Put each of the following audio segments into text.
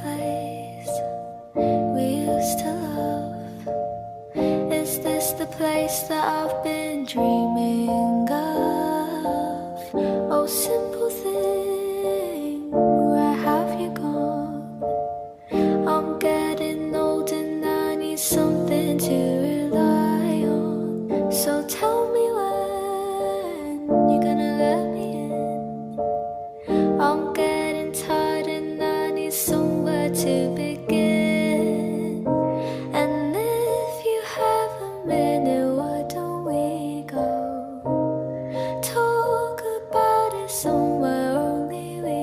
place we used to love? Is this the place that I've been dreaming of? Oh, simple thing, where have you gone? I'm getting old and I need something to rely on. So tell me when you're gonna let me in. I'm getting tired and I need somewhere to begin. And if you have a minute, why don't we go talk about it somewhere only we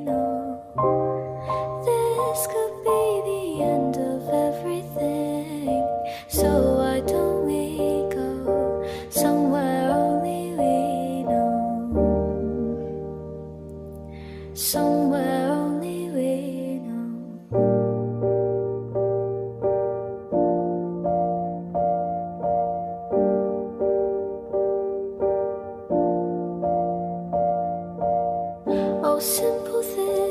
know? This could be the end of everything, so why don't we go somewhere only we know? Somewhere only we know. Oh, simple thing.